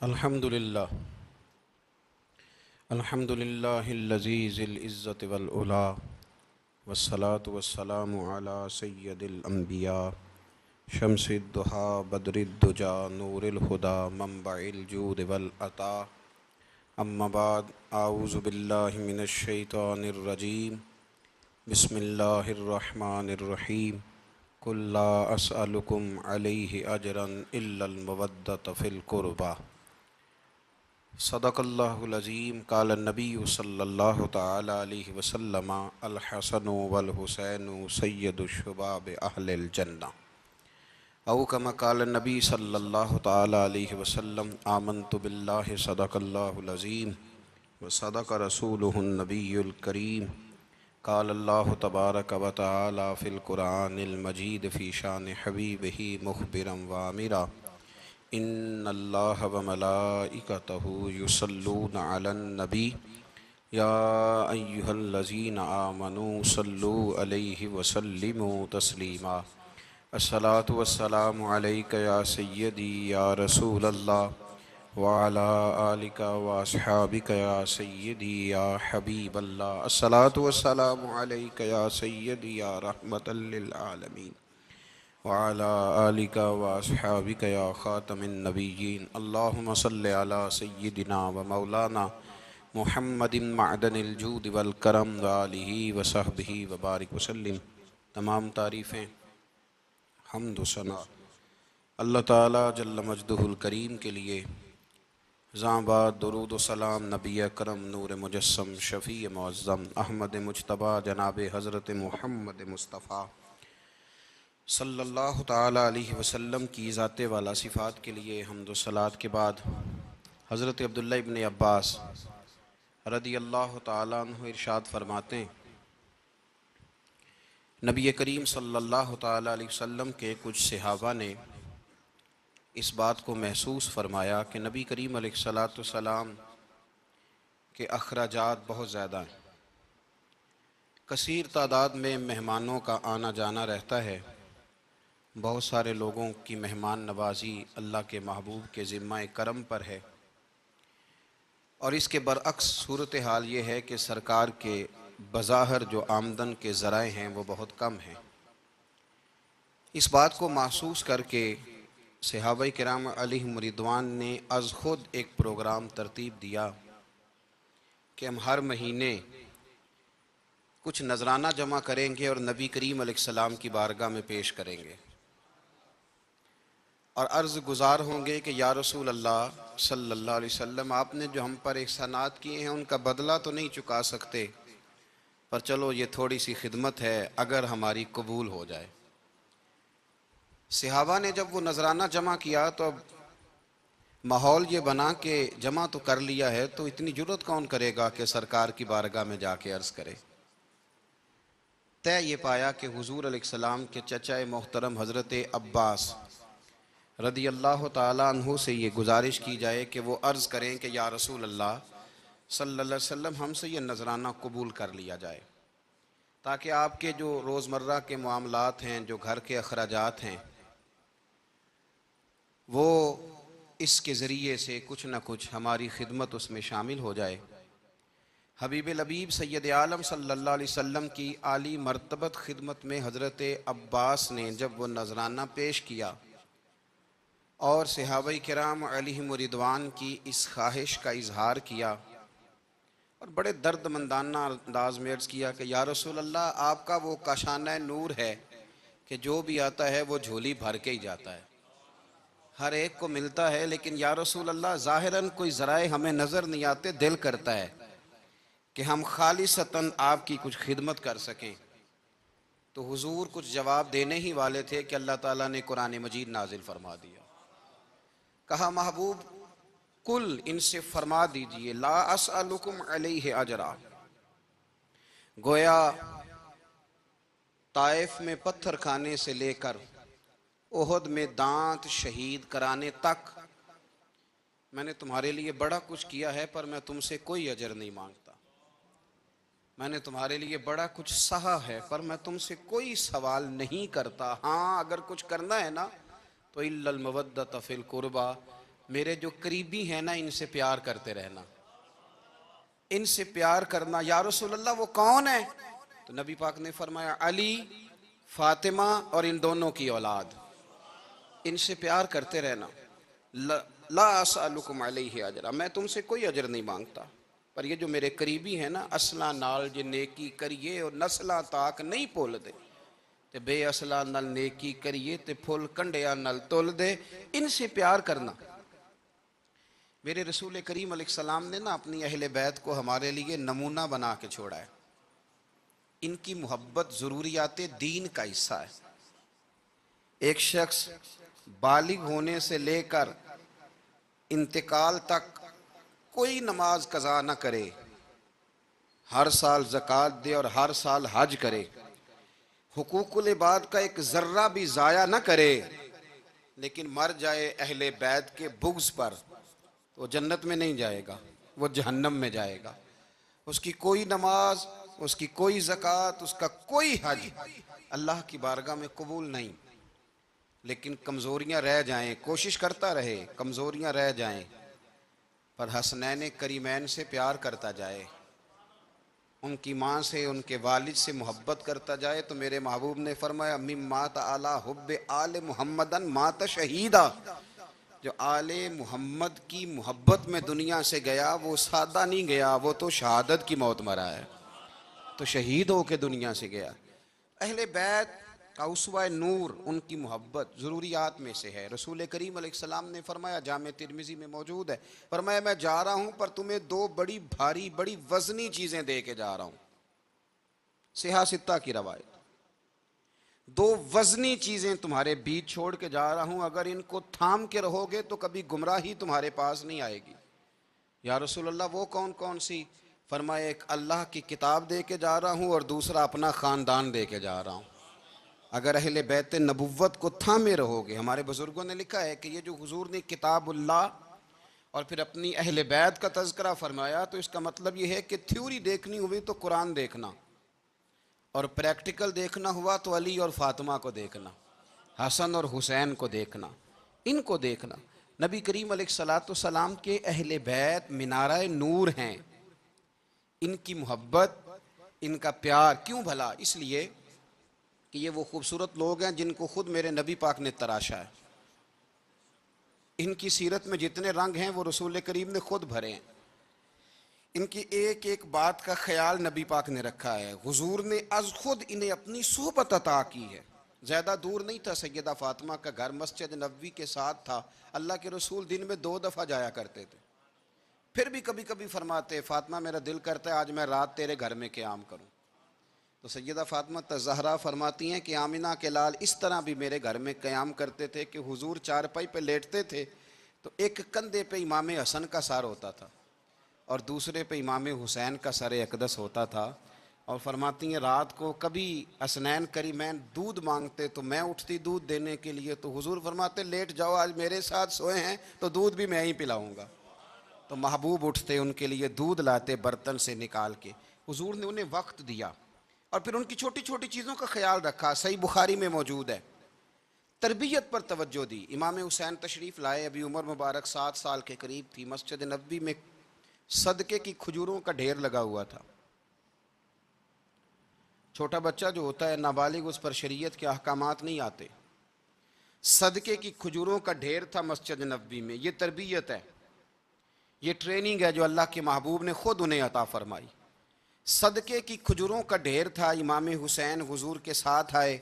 الحمدللہ الحمدللہ الذی ذی العزت والعلا والصلاة والسلام علی سید الانبیاء شمس الضحا بدر الدجا نور الہدا منبع الجود والعطا اما بعد اعوذ باللہ من الشیطان الرجیم بسم اللہ الرحمن الرحیم قل لا اسألکم علیہ اجرا الا المودۃ فی القربى صدق اللہ العظیم قال النبی صلی اللہ تعالی علیہ وسلم الحسن والحسین سید الشباب اہل الجنہ او کما قال النبی صلی اللہ تعالی علیہ وسلم آمنت باللہ صدق اللہ العظیم وصدق رسولہ النبی الکریم قال اللہ تبارک و تعالی فی القرآن المجید فی شان حبیبہ مخبرا وآمرا ان اللہ وملائکتہ یصلون علی النبی یا ایہا الذین آمنوا صلوا علیہ وسلموا تسلیما الصلاة والسلام علیک یا سیدی یا رسول اللہ وعلی آلک واصحابک یا سیدی یا حبیب اللہ الصلاة والسلام علیک یا سیدی یا رحمۃ للعالمین وعلى آلك وأصحابك يا خاتم النبيين اللهم صل على سيدنا ومولانا محمد معدن الجود والکرم وآلہ وصحبہ وبارک وسلم۔ تمام تعریفیں حمد و ثنا اللہ تعالیٰ جل مجدہ الکریم کے لیے، زاں بعد درود و سلام نبی اکرم نور مجسم شفیع معظم احمد مجتبیٰ جناب حضرت محمد مصطفیٰ صلی اللہ تعالیٰ علیہ وسلم کی ذات والا صفات کے لیے حمد و صلوات کے بعد حضرت عبداللہ ابن عباس رضی اللہ تعالیٰ عنہ ارشاد فرماتے ہیں، نبی کریم صلی اللہ تعالیٰ علیہ وسلم کے کچھ صحابہ نے اس بات کو محسوس فرمایا کہ نبی کریم علیہ السلام کے اخراجات بہت زیادہ ہیں، کثیر تعداد میں مہمانوں کا آنا جانا رہتا ہے، بہت سارے لوگوں کی مہمان نوازی اللہ کے محبوب کے ذمہ کرم پر ہے، اور اس کے برعکس صورتحال یہ ہے کہ سرکار کے بظاہر جو آمدن کے ذرائع ہیں وہ بہت کم ہیں۔ اس بات کو محسوس کر کے صحابہ کرام علیہم رضوان نے از خود ایک پروگرام ترتیب دیا کہ ہم ہر مہینے کچھ نذرانہ جمع کریں گے اور نبی کریم علیہ السلام کی بارگاہ میں پیش کریں گے، اور عرض گزار ہوں گے کہ یا رسول اللہ صلی اللہ علیہ وسلم، آپ نے جو ہم پر احسانات کیے ہیں ان کا بدلہ تو نہیں چکا سکتے، پر چلو یہ تھوڑی سی خدمت ہے اگر ہماری قبول ہو جائے۔ صحابہ نے جب وہ نذرانہ جمع کیا تو اب ماحول یہ بنا کہ جمع تو کر لیا ہے تو اتنی جرت کون کرے گا کہ سرکار کی بارگاہ میں جا کے عرض کرے۔ طے یہ پایا کہ حضور علیہ السلام کے چچا محترم حضرت عباس رضی اللہ تعالیٰ عنہ سے یہ گزارش کی جائے کہ وہ عرض کریں کہ یا رسول اللہ صلی اللہ علیہ وسلم، ہم سے یہ نذرانہ قبول کر لیا جائے، تاکہ آپ کے جو روزمرہ کے معاملات ہیں، جو گھر کے اخراجات ہیں، وہ اس کے ذریعے سے کچھ نہ کچھ ہماری خدمت اس میں شامل ہو جائے۔ حبیب لبیب سید عالم صلی اللہ علیہ وسلم کی عالی مرتبت خدمت میں حضرت عباس نے جب وہ نذرانہ پیش کیا اور صحابہ کرام علیہم رضوان کی اس خواہش کا اظہار کیا، اور بڑے درد مندانہ انداز میں عرض کیا کہ یا رسول اللہ، آپ کا وہ کاشانہ نور ہے کہ جو بھی آتا ہے وہ جھولی بھر کے ہی جاتا ہے، ہر ایک کو ملتا ہے، لیکن یا رسول اللہ ظاہراً کوئی ذرائع ہمیں نظر نہیں آتے، دل کرتا ہے کہ ہم خالصتاً آپ کی کچھ خدمت کر سکیں۔ تو حضور کچھ جواب دینے ہی والے تھے کہ اللہ تعالیٰ نے قرآن مجید نازل فرما دیا، کہا محبوب کل ان سے فرما دیجئے لا اسألکم علیہ اجرا، گویا طائف میں پتھر کھانے سے لے کر احد میں دانت شہید کرانے تک میں نے تمہارے لیے بڑا کچھ کیا ہے، پر میں تم سے کوئی اجر نہیں مانگتا۔ میں نے تمہارے لیے بڑا کچھ سہا ہے، پر میں تم سے کوئی سوال نہیں کرتا۔ ہاں اگر کچھ کرنا ہے نا تو الا المودۃ فی القربیٰ، میرے جو قریبی ہیں نا ان سے پیار کرتے رہنا، ان سے پیار کرنا۔ یا رسول اللہ وہ کون ہے؟ تو نبی پاک نے فرمایا علی، فاطمہ اور ان دونوں کی اولاد، ان سے پیار کرتے رہنا۔ لا اسألکم علیہ اجرا، میں تم سے کوئی اجر نہیں مانگتا، پر یہ جو میرے قریبی ہیں نا، اصلاں نال جے نیکی کریے اور نسلاں تاک نہیں پول دے، تے بے اصلاں نال نیکی کریے تے پھول کنڈیاں نال تول دے، ان سے پیار کرنا۔ میرے رسول کریم علیہ السلام نے نا اپنی اہل بیت کو ہمارے لیے نمونہ بنا کے چھوڑا ہے۔ ان کی محبت ضروریات دین کا حصہ ہے۔ ایک شخص بالغ ہونے سے لے کر انتقال تک کوئی نماز قضا نہ کرے، ہر سال زکوٰۃ دے اور ہر سال حج کرے، حقوق العباد کا ایک ذرہ بھی ضائع نہ کرے، لیکن مر جائے اہل بیت کے بغض پر، تو وہ جنت میں نہیں جائے گا، وہ جہنم میں جائے گا۔ اس کی کوئی نماز، اس کی کوئی زکوٰۃ، اس کا کوئی حج اللہ کی بارگاہ میں قبول نہیں۔ لیکن کمزوریاں رہ جائیں، کوشش کرتا رہے، کمزوریاں رہ جائیں، پر حسنین کریمین سے پیار کرتا جائے، ان کی ماں سے، ان کے والد سے محبت کرتا جائے، تو میرے محبوب نے فرمایا مم مات علی حب آل محمدن مات شہیدا، جو آل محمد کی محبت میں دنیا سے گیا وہ سادہ نہیں گیا، وہ تو شہادت کی موت مرا ہے، تو شہید ہو کے دنیا سے گیا۔ اہل بیت کا اسوہ نور، ان کی محبت ضروریات میں سے ہے۔ رسول کریم علیہ السلام نے فرمایا، جامع ترمذی میں موجود ہے، فرمایا میں جا رہا ہوں پر تمہیں دو بڑی بھاری بڑی وزنی چیزیں دے کے جا رہا ہوں، صحیح ستہ کی روایت، دو وزنی چیزیں تمہارے بیچ چھوڑ کے جا رہا ہوں، اگر ان کو تھام کے رہو گے تو کبھی گمراہی تمہارے پاس نہیں آئے گی۔ یا رسول اللہ وہ کون کون سی؟ فرمایا ایک اللہ کی کتاب دے کے جا رہا ہوں اور دوسرا اپنا خاندان دے کے جا رہا ہوں۔ اگر اہل بیت نبوت کو تھامے رہو گے، ہمارے بزرگوں نے لکھا ہے کہ یہ جو حضور نے کتاب اللہ اور پھر اپنی اہل بیت کا تذکرہ فرمایا، تو اس کا مطلب یہ ہے کہ تھیوری دیکھنی ہوئی تو قرآن دیکھنا، اور پریکٹیکل دیکھنا ہوا تو علی اور فاطمہ کو دیکھنا، حسن اور حسین کو دیکھنا، ان کو دیکھنا۔ نبی کریم علیہ الصلاۃ والسلام کے اہل بیت منارہ نور ہیں، ان کی محبت، ان کا پیار کیوں بھلا؟ اس لیے کہ یہ وہ خوبصورت لوگ ہیں جن کو خود میرے نبی پاک نے تراشا ہے۔ ان کی سیرت میں جتنے رنگ ہیں وہ رسول کریم نے خود بھرے ہیں۔ ان کی ایک ایک بات کا خیال نبی پاک نے رکھا ہے، حضور نے از خود انہیں اپنی صحبت عطا کی ہے۔ زیادہ دور نہیں تھا سیدہ فاطمہ کا گھر، مسجد نبوی کے ساتھ تھا، اللہ کے رسول دن میں 2 دفعہ جایا کرتے تھے، پھر بھی کبھی کبھی فرماتے فاطمہ میرا دل کرتا ہے آج میں رات تیرے گھر میں قیام کروں، تو سیدہ فاطمہ الزہرا فرماتی ہیں کہ آمنہ کے لال اس طرح بھی میرے گھر میں قیام کرتے تھے کہ حضور چارپائی پہ لیٹتے تھے تو ایک کندھے پہ امام حسن کا سر ہوتا تھا اور دوسرے پہ امام حسین کا سر اقدس ہوتا تھا، اور فرماتی ہیں رات کو کبھی حسنین کریمین دودھ مانگتے تو میں اٹھتی دودھ دینے کے لیے، تو حضور فرماتے لیٹ جاؤ آج میرے ساتھ سوئے ہیں تو دودھ بھی میں ہی پلاؤں گا، تو محبوب اٹھتے ان کے لیے دودھ لاتے برتن سے نکال کے، حضور نے انہیں وقت دیا اور پھر ان کی چھوٹی چھوٹی چیزوں کا خیال رکھا۔ صحیح بخاری میں موجود ہے، تربیت پر توجہ دی۔ امام حسین تشریف لائے، ابھی عمر مبارک 7 سال کے قریب تھی، مسجد نبوی میں صدقے کی کھجوروں کا ڈھیر لگا ہوا تھا۔ چھوٹا بچہ جو ہوتا ہے نابالغ، اس پر شریعت کے احکامات نہیں آتے، صدقے کی کھجوروں کا ڈھیر تھا مسجد نبوی میں۔ یہ تربیت ہے، یہ ٹریننگ ہے جو اللہ کے محبوب نے خود انہیں عطا فرمائی۔ صدقے کی کھجوروں کا ڈھیر تھا، امام حسین حضور کے ساتھ آئے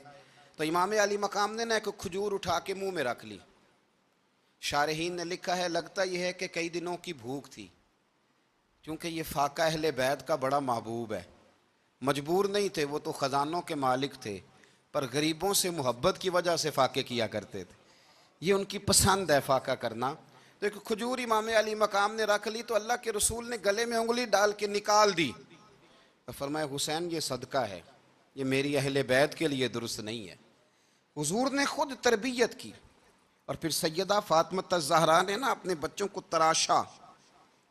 تو امام علی مقام نے ایک کھجور اٹھا کے منہ میں رکھ لی۔ شارحین نے لکھا ہے لگتا یہ ہے کہ کئی دنوں کی بھوک تھی، کیونکہ یہ فاقہ اہل بیت کا بڑا محبوب ہے، مجبور نہیں تھے، وہ تو خزانوں کے مالک تھے، پر غریبوں سے محبت کی وجہ سے فاقے کیا کرتے تھے، یہ ان کی پسند ہے فاقہ کرنا۔ تو ایک کھجور امام علی مقام نے رکھ لی تو اللہ کے رسول نے گلے میں انگلی ڈال کے نکال دی، فرمایا حسین یہ صدقہ ہے، یہ میری اہل بیت کے لیے درست نہیں ہے۔ حضور نے خود تربیت کی، اور پھر سیدہ فاطمہ الزہرا نے نا اپنے بچوں کو تراشا،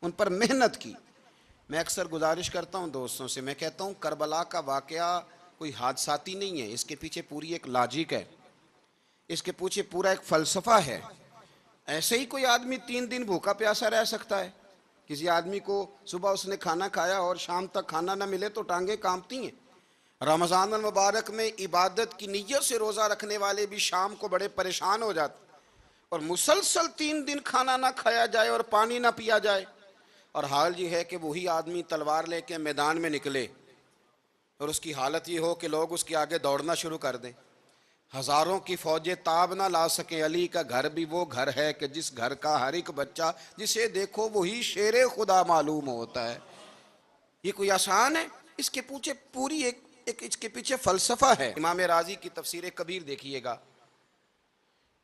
ان پر محنت کی۔ میں اکثر گزارش کرتا ہوں دوستوں سے، میں کہتا ہوں کربلا کا واقعہ کوئی حادثاتی نہیں ہے، اس کے پیچھے پوری ایک لاجک ہے، اس کے پیچھے پورا ایک فلسفہ ہے۔ ایسے ہی کوئی آدمی 3 دن بھوکا پیاسا رہ سکتا ہے؟ کسی آدمی کو صبح اس نے کھانا کھایا اور شام تک کھانا نہ ملے تو ٹانگیں کانپتی ہیں۔ رمضان المبارک میں عبادت کی نیت سے روزہ رکھنے والے بھی شام کو بڑے پریشان ہو جاتے، اور مسلسل 3 دن کھانا نہ کھایا جائے اور پانی نہ پیا جائے، اور حال یہ ہے کہ وہی آدمی تلوار لے کے میدان میں نکلے اور اس کی حالت یہ ہو کہ لوگ اس کے آگے دوڑنا شروع کر دیں، ہزاروں کی فوجیں تاب نہ لا سکیں۔ علی کا گھر بھی وہ گھر ہے کہ جس گھر کا ہر ایک بچہ جسے دیکھو وہی شیر خدا معلوم ہوتا ہے۔ یہ کوئی آسان ہے؟ اس کے پیچھے پوری ایک اس کے پیچھے فلسفہ ہے۔ امام راضی کی تفسیر کبیر دیکھیے گا۔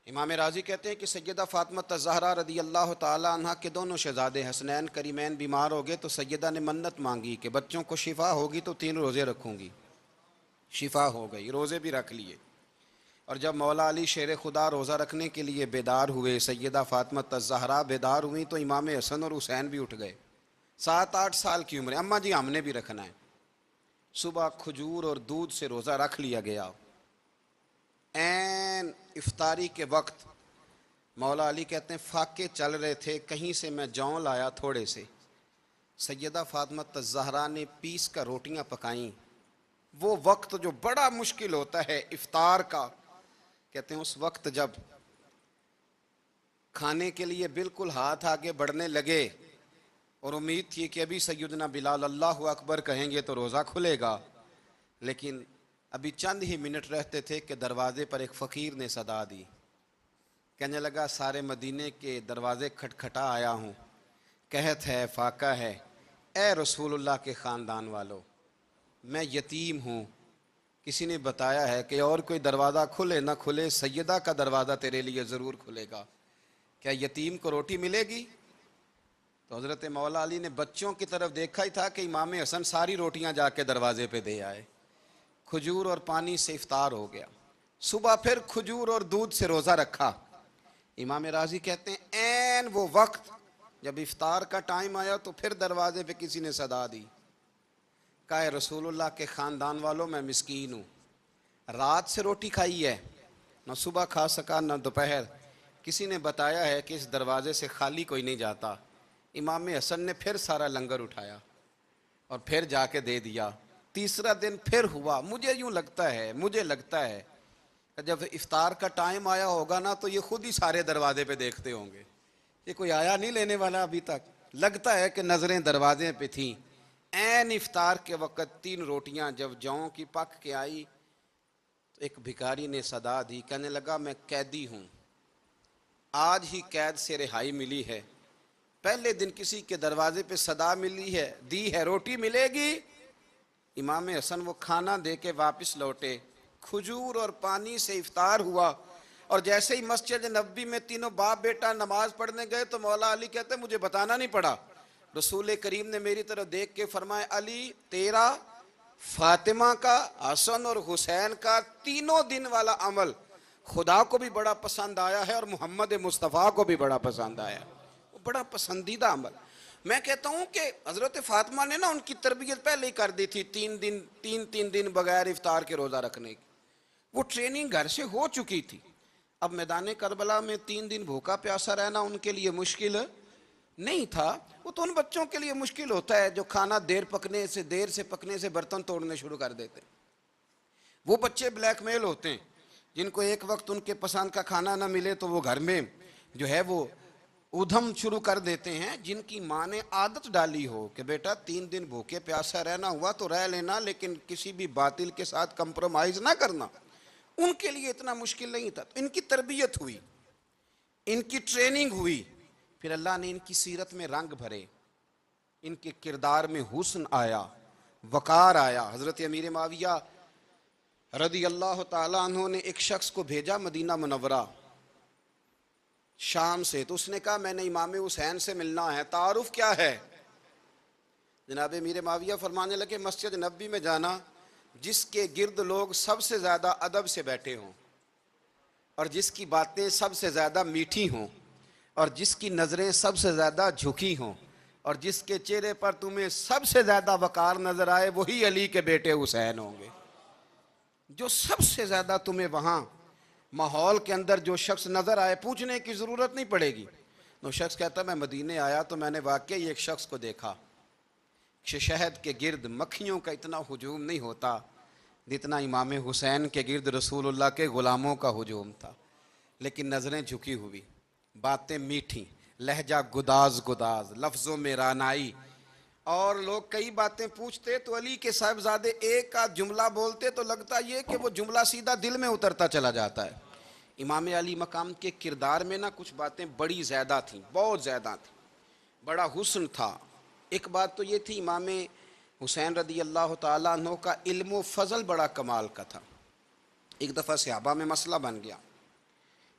امام راضی کہتے ہیں کہ سیدہ فاطمہ الزہرا رضی اللہ تعالی عنہ کے دونوں شہزادے حسنین کریمین بیمار ہو گئے تو سیدہ نے منت مانگی کہ بچوں کو شفا ہوگی تو 3 روزے رکھوں گی۔ شفا ہو گئی، روزے بھی رکھ لیے، اور جب مولا علی شیر خدا روزہ رکھنے کے لیے بیدار ہوئے، سیدہ فاطمہ الزہرا بیدار ہوئیں تو امام حسن اور حسین بھی اٹھ گئے، 7-8 سال کی عمر، اماں جی ہم نے بھی رکھنا ہے۔ صبح کھجور اور دودھ سے روزہ رکھ لیا گیا۔ عین افطاری کے وقت مولا علی کہتے ہیں فاقے چل رہے تھے، کہیں سے میں جوں لایا تھوڑے سے، سیدہ فاطمہ الزہرا نے پیس کر روٹیاں پکائیں۔ وہ وقت جو بڑا مشکل ہوتا ہے افطار کا، کہتے ہیں اس وقت جب کھانے کے لیے بالکل ہاتھ آگے بڑھنے لگے اور امید تھی کہ ابھی سیدنا بلال اللہ اکبر کہیں گے تو روزہ کھلے گا، لیکن ابھی چند ہی منٹ رہتے تھے کہ دروازے پر ایک فقیر نے صدا دی، کہنے لگا سارے مدینے کے دروازے کھٹکھٹا آیا ہوں، قحط ہے، فاقہ ہے، اے رسول اللہ کے خاندان والو، میں یتیم ہوں، کسی نے بتایا ہے کہ اور کوئی دروازہ کھلے نہ کھلے سیدہ کا دروازہ تیرے لیے ضرور کھلے گا، کیا یتیم کو روٹی ملے گی؟ تو حضرت مولا علی نے بچوں کی طرف دیکھا ہی تھا کہ امام حسن ساری روٹیاں جا کے دروازے پہ دے آئے، کھجور اور پانی سے افطار ہو گیا۔ صبح پھر کھجور اور دودھ سے روزہ رکھا۔ امام راضی کہتے ہیں عین وہ وقت جب افطار کا ٹائم آیا تو پھر دروازے پہ کسی نے صدا دی، کہا اے رسول اللہ کے خاندان والوں میں مسکین ہوں، رات سے روٹی کھائی ہے، نہ صبح کھا سکا نہ دوپہر، کسی نے بتایا ہے کہ اس دروازے سے خالی کوئی نہیں جاتا۔ امام حسن نے پھر سارا لنگر اٹھایا اور پھر جا کے دے دیا۔ تیسرا دن پھر ہوا، مجھے لگتا ہے کہ جب افطار کا ٹائم آیا ہوگا نا تو یہ خود ہی سارے دروازے پہ دیکھتے ہوں گے، یہ کوئی آیا نہیں لینے والا ابھی تک، لگتا ہے کہ نظریں دروازے پہ تھیں۔ عین افطار کے وقت 3 روٹیاں جب جوں کی پک کے آئی تو ایک بھکاری نے صدا دی، کہنے لگا میں قیدی ہوں، آج ہی قید سے رہائی ملی ہے، پہلے دن کسی کے دروازے پہ صدا دی ہے روٹی ملے گی؟ امام حسن وہ کھانا دے کے واپس لوٹے، کھجور اور پانی سے افطار ہوا، اور جیسے ہی مسجد نبوی میں تینوں باپ بیٹا نماز پڑھنے گئے تو مولا علی کہتے ہیں مجھے بتانا نہیں پڑا، رسول کریم نے میری طرف دیکھ کے فرمایا علی تیرا، فاطمہ کا، حسن اور حسین کا 3 دن والا عمل خدا کو بھی بڑا پسند آیا ہے اور محمد مصطفیٰ کو بھی بڑا پسند آیا، وہ بڑا پسندیدہ عمل۔ میں کہتا ہوں کہ حضرت فاطمہ نے نا ان کی تربیت پہلے ہی کر دی تھی، 3 دن بغیر افطار کے روزہ رکھنے کی، وہ ٹریننگ گھر سے ہو چکی تھی۔ اب میدان کربلا میں 3 دن بھوکا پیاسا رہنا ان کے لیے مشکل نہیں تھا، وہ تو ان بچوں کے لیے مشکل ہوتا ہے جو کھانا دیر سے پکنے سے برتن توڑنے شروع کر دیتے ہیں۔ وہ بچے بلیک میل ہوتے ہیں جن کو ایک وقت ان کے پسند کا کھانا نہ ملے تو وہ گھر میں جو ہے وہ ادھم شروع کر دیتے ہیں، جن کی ماں نے عادت ڈالی ہو کہ بیٹا 3 دن بھوکے پیاسا رہنا ہوا تو رہ لینا لیکن کسی بھی باطل کے ساتھ کمپرومائز نہ کرنا، ان کے لیے اتنا مشکل نہیں تھا۔ ان کی تربیت ہوئی، ان کی ٹریننگ ہوئی، پھر اللہ نے ان کی سیرت میں رنگ بھرے، ان کے کردار میں حسن آیا، وقار آیا۔ حضرت امیر معاویہ رضی اللہ تعالیٰ عنہ نے ایک شخص کو بھیجا مدینہ منورہ شام سے، تو اس نے کہا میں نے امام حسین سے ملنا ہے، تعارف کیا ہے؟ جناب امیر معاویہ فرمانے لگے مسجد نبوی میں جانا جس کے گرد لوگ سب سے زیادہ ادب سے بیٹھے ہوں اور جس کی باتیں سب سے زیادہ میٹھی ہوں اور جس کی نظریں سب سے زیادہ جھکی ہوں اور جس کے چہرے پر تمہیں سب سے زیادہ وقار نظر آئے وہی علی کے بیٹے حسین ہوں گے۔ جو سب سے زیادہ تمہیں وہاں ماحول کے اندر جو شخص نظر آئے پوچھنے کی ضرورت نہیں پڑے گی. وہ شخص کہتا میں مدینے آیا تو میں نے واقعی ایک شخص کو دیکھا شہد کے گرد مکھیوں کا اتنا ہجوم نہیں ہوتا جتنا امام حسین کے گرد رسول اللہ کے غلاموں کا ہجوم تھا، لیکن نظریں جھکی ہوئی، باتیں میٹھی، لہجہ گداز گداز، لفظوں میں رانائی، اور لوگ کئی باتیں پوچھتے تو علی کے صاحبزادے ایک آدھ جملہ بولتے تو لگتا یہ کہ وہ جملہ سیدھا دل میں اترتا چلا جاتا ہے. امام علی مقام کے کردار میں نا کچھ باتیں بڑی زیادہ تھیں، بہت زیادہ تھیں، بڑا حسن تھا. ایک بات تو یہ تھی امام حسین رضی اللہ تعالیٰ عنہ کا علم و فضل بڑا کمال کا تھا. ایک دفعہ صحابہ میں مسئلہ بن گیا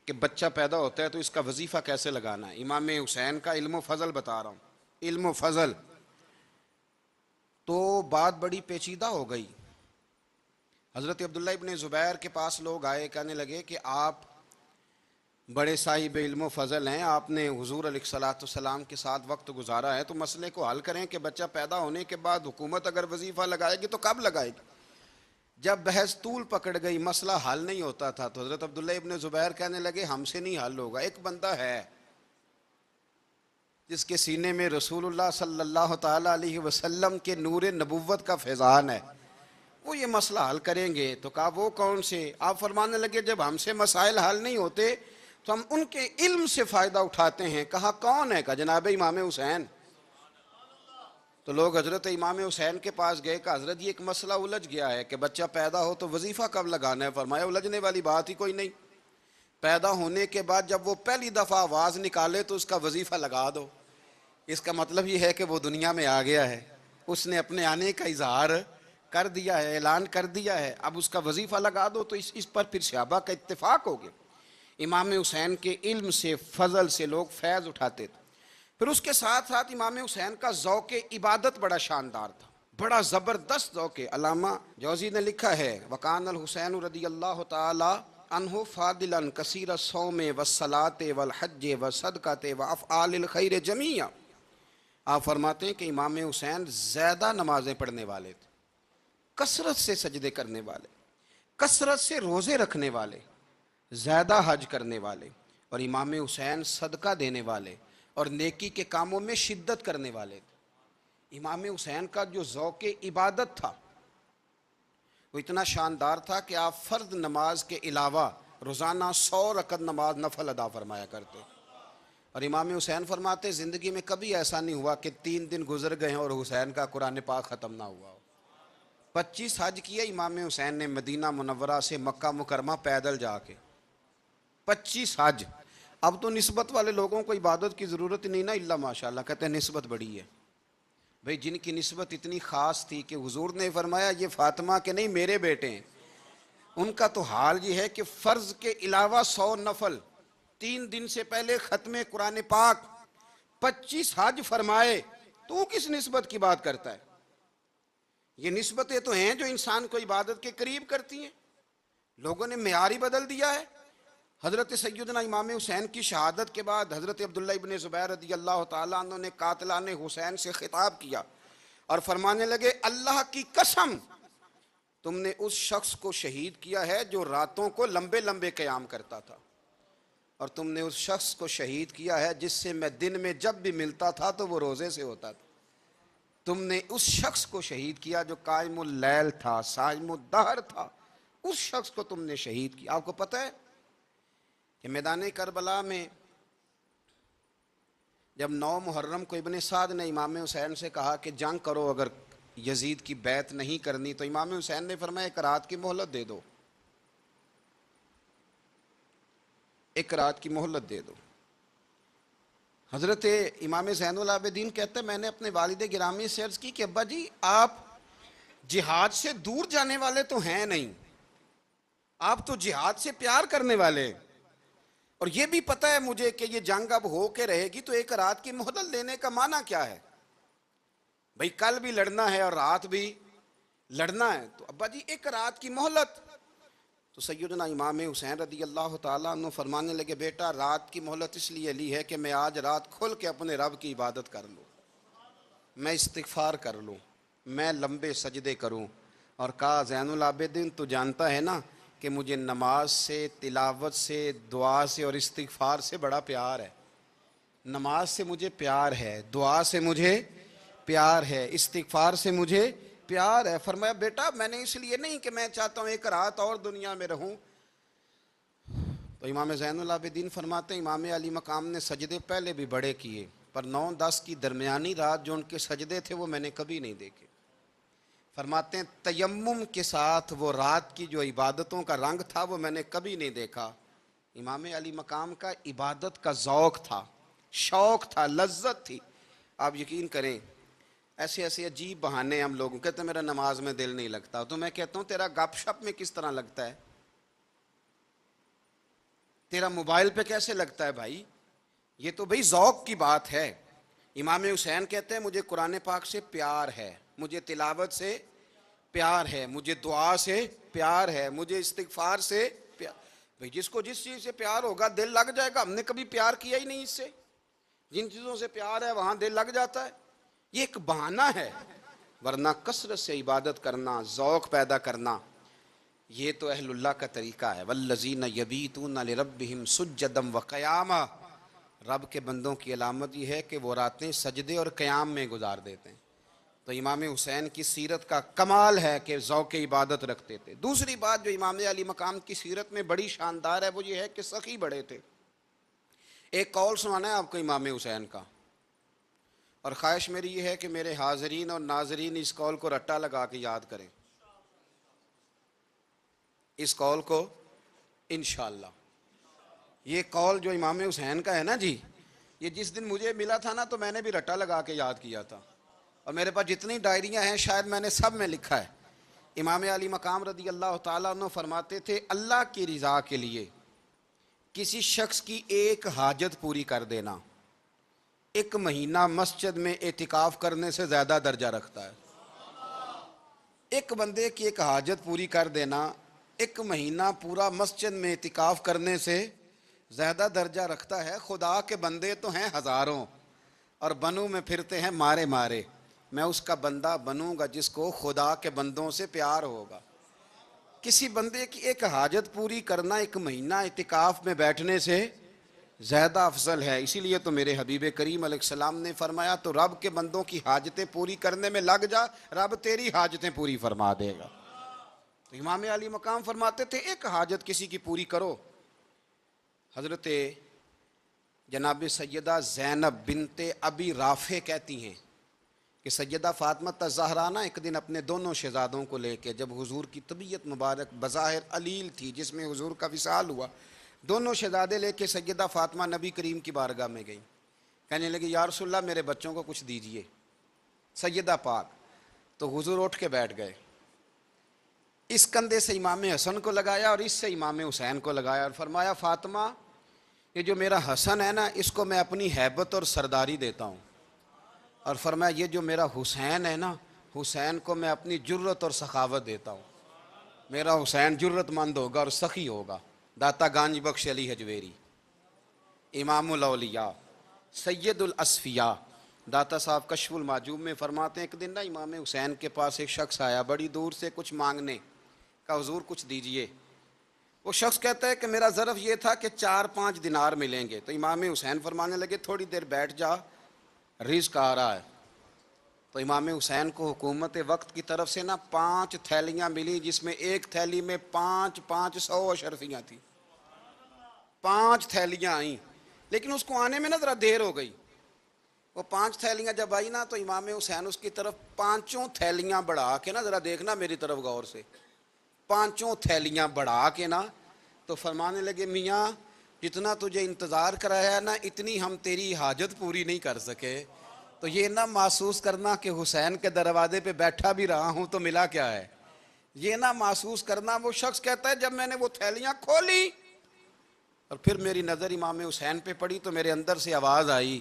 کہ بچہ پیدا ہوتا ہے تو اس کا وظیفہ کیسے لگانا ہے. امام حسین کا علم و فضل بتا رہا ہوں، علم و فضل. تو بات بڑی پیچیدہ ہو گئی. حضرت عبداللہ ابن زبیر کے پاس لوگ آئے، کہنے لگے کہ آپ بڑے صاحب علم و فضل ہیں، آپ نے حضور علیہ الصلوۃ والسلام کے ساتھ وقت گزارا ہے، تو مسئلے کو حل کریں کہ بچہ پیدا ہونے کے بعد حکومت اگر وظیفہ لگائے گی تو کب لگائے گی. جب بحث طول پکڑ گئی، مسئلہ حل نہیں ہوتا تھا، تو حضرت عبداللہ ابن زبیر کہنے لگے ہم سے نہیں حل ہوگا. ایک بندہ ہے جس کے سینے میں رسول اللہ صلی اللہ تعالیٰ علیہ وسلم کے نور نبوت کا فیضان ہے، وہ یہ مسئلہ حل کریں گے. تو کہا وہ کون سے؟ آپ فرمانے لگے جب ہم سے مسائل حل نہیں ہوتے تو ہم ان کے علم سے فائدہ اٹھاتے ہیں. کہا کون ہے؟ کہا جناب امام حسین. تو لوگ حضرت امام حسین کے پاس گئے کہ حضرت یہ ایک مسئلہ الجھ گیا ہے کہ بچہ پیدا ہو تو وظیفہ کب لگانا ہے. فرمایا الجھنے والی بات ہی کوئی نہیں، پیدا ہونے کے بعد جب وہ پہلی دفعہ آواز نکالے تو اس کا وظیفہ لگا دو. اس کا مطلب یہ ہے کہ وہ دنیا میں آ گیا ہے، اس نے اپنے آنے کا اظہار کر دیا ہے، اعلان کر دیا ہے، اب اس کا وظیفہ لگا دو. تو اس پر پھر صحابہ کا اتفاق ہو گیا. امام حسین کے علم سے، فضل سے لوگ فیض اٹھاتے تھے. پھر اس کے ساتھ ساتھ امام حسین کا ذوق عبادت بڑا شاندار تھا، بڑا زبردست ذوق. علامہ جوزی نے لکھا ہے وکان الحسین رضی اللہ تعالی عنہ فاضلا کثیر الصوم والصلاۃ والحج والصدقۃ وافعال الخیر جمیعا. آپ فرماتے ہیں کہ امام حسین زیادہ نمازیں پڑھنے والے تھے، کثرت سے سجدے کرنے والے، کثرت سے روزے رکھنے والے، زیادہ حج کرنے والے، اور امام حسین صدقہ دینے والے اور نیکی کے کاموں میں شدت کرنے والے تھے. امام حسین کا جو ذوق عبادت تھا وہ اتنا شاندار تھا کہ آپ فرض نماز کے علاوہ روزانہ 100 رکعت نماز نفل ادا فرمایا کرتے. اور امام حسین فرماتے زندگی میں کبھی ایسا نہیں ہوا کہ 3 دن گزر گئے ہیں اور حسین کا قرآن پاک ختم نہ ہوا ہو. 25 حج کیا امام حسین نے مدینہ منورہ سے مکہ مکرمہ پیدل جا کے، 25 حج. اب تو نسبت والے لوگوں کو عبادت کی ضرورت نہیں نا، اللہ ماشاءاللہ کہتے ہیں نسبت بڑی ہے. بھئی جن کی نسبت اتنی خاص تھی کہ حضور نے فرمایا یہ فاطمہ کے نہیں میرے بیٹے ہیں، ان کا تو حال یہ ہے کہ فرض کے علاوہ 100 نفل، 3 دن سے پہلے ختم قرآن پاک، 25 حج فرمائے. تو کس نسبت کی بات کرتا ہے؟ یہ نسبتیں تو ہیں جو انسان کو عبادت کے قریب کرتی ہیں. لوگوں نے معیار ہی بدل دیا ہے. حضرت سیدنا امام حسین کی شہادت کے بعد حضرت عبداللہ ابن زبیر رضی اللہ تعالیٰ عنہ نے قاتلان حسین سے خطاب کیا اور فرمانے لگے اللہ کی قسم تم نے اس شخص کو شہید کیا ہے جو راتوں کو لمبے لمبے قیام کرتا تھا، اور تم نے اس شخص کو شہید کیا ہے جس سے میں دن میں جب بھی ملتا تھا تو وہ روزے سے ہوتا تھا. تم نے اس شخص کو شہید کیا جو قائم اللیل تھا، صائم الدہر تھا، اس شخص کو تم نے شہید کیا. آپ کو پتہ ہے کہ میدان کربلا میں جب 9 محرم کو ابن سعد نے امام حسین سے کہا کہ جنگ کرو اگر یزید کی بیعت نہیں کرنی، تو امام حسین نے فرمایا 1 رات کی مہلت دے دو، 1 رات کی مہلت دے دو. حضرت امام زین العابدین کہتے ہیں میں نے اپنے والد گرامی سے عرض کی کہ ابا جی آپ جہاد سے دور جانے والے تو ہیں نہیں، آپ تو جہاد سے پیار کرنے والے ہیں، اور یہ بھی پتہ ہے مجھے کہ یہ جنگ اب ہو کے رہے گی، تو 1 رات کی مہلت لینے کا معنی کیا ہے؟ بھئی کل بھی لڑنا ہے اور رات بھی لڑنا ہے، تو ابا جی 1 رات کی مہلت. تو سیدنا امام حسین رضی اللہ تعالیٰ عنہ فرمانے لگے بیٹا رات کی مہلت اس لیے لی ہے کہ میں آج رات کھل کے اپنے رب کی عبادت کر لوں، میں استغفار کر لوں، میں لمبے سجدے کروں. اور کہا زین العابدین تو جانتا ہے نا کہ مجھے نماز سے، تلاوت سے، دعا سے اور استغفار سے بڑا پیار ہے۔ نماز سے مجھے پیار ہے، دعا سے مجھے پیار ہے، استغفار سے مجھے پیار ہے۔ فرمایا بیٹا میں نے اس لیے نہیں کہ میں چاہتا ہوں ایک رات اور دنیا میں رہوں۔ تو امام زین العابدین فرماتے ہیں امام علی مقام نے سجدے پہلے بھی بڑے کیے، پر 9-10 کی درمیانی رات جو ان کے سجدے تھے وہ میں نے کبھی نہیں دیکھے۔ فرماتے ہیں تیمم کے ساتھ وہ رات کی جو عبادتوں کا رنگ تھا وہ میں نے کبھی نہیں دیکھا۔ امام علی مقام کا عبادت کا ذوق تھا، شوق تھا، لذت تھی۔ آپ یقین کریں ایسے ایسے عجیب بہانے ہم لوگوں کہتے ہیں میرا نماز میں دل نہیں لگتا، تو میں کہتا ہوں تیرا گپ شپ میں کس طرح لگتا ہے، تیرا موبائل پہ کیسے لگتا ہے بھائی؟ یہ تو بھائی ذوق کی بات ہے۔ امام حسین کہتے ہیں مجھے قرآن پاک سے پیار ہے، مجھے تلاوت سے پیار ہے، مجھے دعا سے پیار ہے، مجھے استغفار سے پیار۔ بھائی جس کو جس چیز سے پیار ہوگا دل لگ جائے گا۔ ہم نے کبھی پیار کیا ہی نہیں اس سے، جن چیزوں سے پیار ہے وہاں دل لگ جاتا ہے۔ یہ ایک بہانہ ہے، ورنہ کثرت سے عبادت کرنا، ذوق پیدا کرنا، یہ تو اہل اللہ کا طریقہ ہے۔ والذین یبیتون لربہم سجدا وقیاما، رب کے بندوں کی علامت یہ ہے کہ وہ راتیں سجدے اور قیام میں گزار دیتے ہیں۔ تو امام حسین کی سیرت کا کمال ہے کہ ذوق عبادت رکھتے تھے۔ دوسری بات جو امام علی مقام کی سیرت میں بڑی شاندار ہے وہ یہ ہے کہ سخی بڑے تھے۔ ایک قول سنانا ہے آپ کو امام حسین کا، اور خواہش میری یہ ہے کہ میرے حاضرین اور ناظرین اس قول کو رٹا لگا کے یاد کریں، اس قول کو انشاءاللہ۔ یہ قول جو امام حسین کا ہے نا جی، یہ جس دن مجھے ملا تھا نا تو میں نے بھی رٹا لگا کے یاد کیا تھا، اور میرے پاس جتنی ڈائریاں ہیں شاید میں نے سب میں لکھا ہے۔ امام علی مقام رضی اللہ تعالیٰ عنہ فرماتے تھے اللہ کی رضا کے لیے کسی شخص کی ایک حاجت پوری کر دینا 1 مہینہ مسجد میں اعتکاف کرنے سے زیادہ درجہ رکھتا ہے۔ ایک بندے کی ایک حاجت پوری کر دینا 1 مہینہ پورا مسجد میں اعتکاف کرنے سے زیادہ درجہ رکھتا ہے۔ خدا کے بندے تو ہیں ہزاروں اور بنوں میں پھرتے ہیں مارے مارے، میں اس کا بندہ بنوں گا جس کو خدا کے بندوں سے پیار ہوگا۔ کسی بندے کی ایک حاجت پوری کرنا 1 مہینہ اعتکاف میں بیٹھنے سے زیادہ افضل ہے۔ اسی لیے تو میرے حبیب کریم علیہ السلام نے فرمایا تو رب کے بندوں کی حاجتیں پوری کرنے میں لگ جا، رب تیری حاجتیں پوری فرما دے گا۔ تو امام علی مقام فرماتے تھے ایک حاجت کسی کی پوری کرو۔ حضرت جناب سیدہ زینب بنت ابی رافع کہتی ہیں کہ سیدہ فاطمہ الزہرا نا ایک دن اپنے دونوں شہزادوں کو لے کے، جب حضور کی طبیعت مبارک بظاہر علیل تھی جس میں حضور کا وصال ہوا، دونوں شہزادے لے کے سیدہ فاطمہ نبی کریم کی بارگاہ میں گئیں، کہنے لگی یا رسول اللہ میرے بچوں کو کچھ دیجئے سیدہ پاک۔ تو حضور اٹھ کے بیٹھ گئے، اس کندھے سے امام حسن کو لگایا اور اس سے امام حسین کو لگایا اور فرمایا فاطمہ یہ جو میرا حسن ہے نا اس کو میں اپنی ہیبت اور سرداری دیتا ہوں، اور فرمایا یہ جو میرا حسین ہے نا حسین کو میں اپنی جرت اور سخاوت دیتا ہوں، میرا حسین جرت مند ہوگا اور سخی ہوگا۔ داتا گانج بخش علی حجویری، امام الاولیاء، سید الاصفیاء، داتا صاحب کشف المعجوب میں فرماتے ہیں ایک دن نا امام حسین کے پاس ایک شخص آیا بڑی دور سے کچھ مانگنے کا، حضور کچھ دیجئے۔ وہ شخص کہتا ہے کہ میرا ظرف یہ تھا کہ 4-5 دینار ملیں گے۔ تو امام حسین فرمانے لگے تھوڑی دیر بیٹھ جا، رزق آ رہا ہے۔ تو امام حسین کو حکومت وقت کی طرف سے نا 5 تھیلیاں ملی جس میں ایک تھیلی میں 500 اشرفیاں تھیں، 5 تھیلیاں آئیں، لیکن اس کو آنے میں نا ذرا دیر ہو گئی۔ وہ 5 تھیلیاں جب آئی نا تو امام حسین اس کی طرف 5 تھیلیاں بڑھا کے نا، ذرا دیکھنا میری طرف غور سے، 5 تھیلیاں بڑھا کے نا تو فرمانے لگے میاں جتنا تجھے انتظار کرایا ہے نا اتنی ہم تیری حاجت پوری نہیں کر سکے، تو یہ نہ محسوس کرنا کہ حسین کے دروازے پہ بیٹھا بھی رہا ہوں تو ملا کیا ہے، یہ نہ محسوس کرنا۔ وہ شخص کہتا ہے جب میں نے وہ تھیلیاں کھولی اور پھر میری نظر امام حسین پہ پڑی تو میرے اندر سے آواز آئی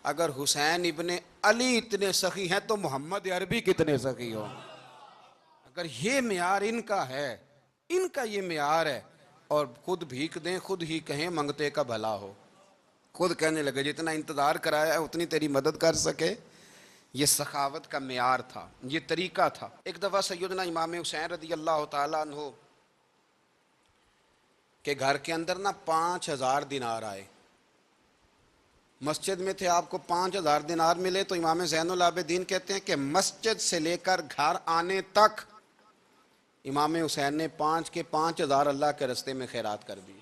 اگر حسین ابن علی اتنے سخی ہیں تو محمد عربی کتنے سخی ہوں۔ اگر یہ معیار ان کا ہے، ان کا یہ معیار ہے، اور خود بھیک دیں خود ہی کہیں منگتے کا بھلا ہو، خود کہنے لگے جتنا انتظار کرایا ہے اتنی تیری مدد کر سکے۔ یہ سخاوت کا معیار تھا، یہ طریقہ تھا۔ ایک دفعہ سیدنا امام حسین رضی اللہ تعالیٰ عنہ کہ گھر کے اندر نا 5,000 دینار آئے. مسجد میں تھے، آپ کو 5,000 دینار ملے تو امام زین العابدین کہتے ہیں کہ مسجد سے لے کر گھر آنے تک امام حسین نے 5,000 اللہ کے رستے میں خیرات کر دی.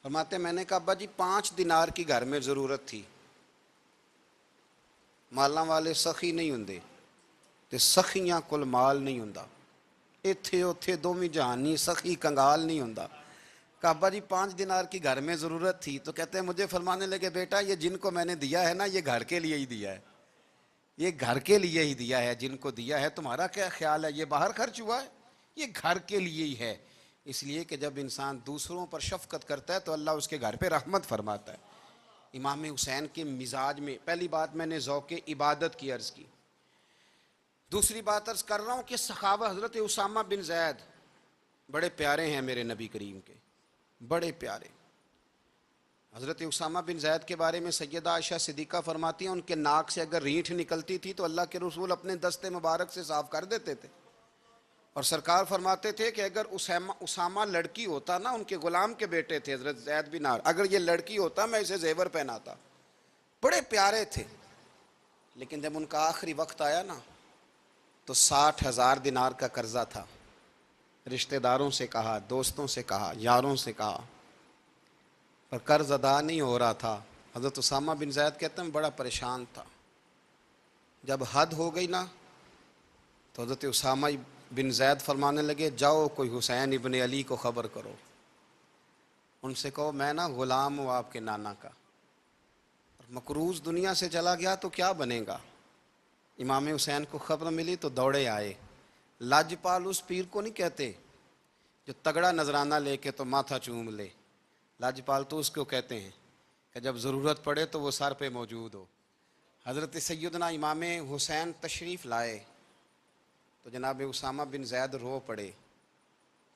فرماتے میں نے کہا ابا جی 5 دینار کی گھر میں ضرورت تھی، مالاں والے سخی نہیں ہوندے تے سخیاں کل مال نہیں ہوندا، ایتھے اوتھے دوویں جہانی سخی کنگال نہیں ہوندا. کہا ابا جی 5 دینار کی گھر میں ضرورت تھی. تو کہتے ہیں مجھے فرمانے لگے بیٹا یہ جن کو میں نے دیا ہے نا یہ گھر کے لیے ہی دیا ہے، یہ گھر کے لیے ہی دیا ہے. جن کو دیا ہے تمہارا کیا خیال ہے یہ باہر خرچ ہوا ہے؟ یہ گھر کے لیے ہی ہے. اس لیے کہ جب انسان دوسروں پر شفقت کرتا ہے تو اللہ اس کے گھر پہ رحمت فرماتا ہے. امام حسین کے مزاج میں پہلی بات میں نے ذوق عبادت کی عرض کی. دوسری بات عرض کر رہا ہوں کہ صحابہ حضرت اسامہ بن زید بڑے پیارے ہیں میرے نبی کریم کے، بڑے پیارے. حضرت اسامہ بن زید کے بارے میں سیدہ عائشہ صدیقہ فرماتی ہیں ان کے ناک سے اگر رینٹھ نکلتی تھی تو اللہ کے رسول اپنے دست مبارک سے صاف کر دیتے تھے. اور سرکار فرماتے تھے کہ اگر اسامہ لڑکی ہوتا نا، ان کے غلام کے بیٹے تھے حضرت زید بن عار، اگر یہ لڑکی ہوتا میں اسے زیور پہناتا. بڑے پیارے تھے. لیکن جب ان کا آخری وقت آیا نا تو 60,000 دینار کا قرضہ تھا. رشتہ داروں سے کہا، دوستوں سے کہا، یاروں سے کہا، پر قرض ادا نہیں ہو رہا تھا. حضرت اسامہ بن زید کہتے ہیں بڑا پریشان تھا. جب حد ہو گئی نا تو حضرت اسامہ بن زید فرمانے لگے جاؤ کوئی حسین ابن علی کو خبر کرو، ان سے کہو میں نا غلام ہوں آپ کے نانا کا، مقروض دنیا سے چلا گیا تو کیا بنے گا. امام حسین کو خبر ملی تو دوڑے آئے. لاجپال اس پیر کو نہیں کہتے جو تگڑا نذرانہ لے کے تو ماتھا چوم لے، لاجپال تو اس کو کہتے ہیں کہ جب ضرورت پڑے تو وہ سر پہ موجود ہو. حضرت سیدنا امام حسین تشریف لائے تو جناب اسامہ بن زید رو پڑے،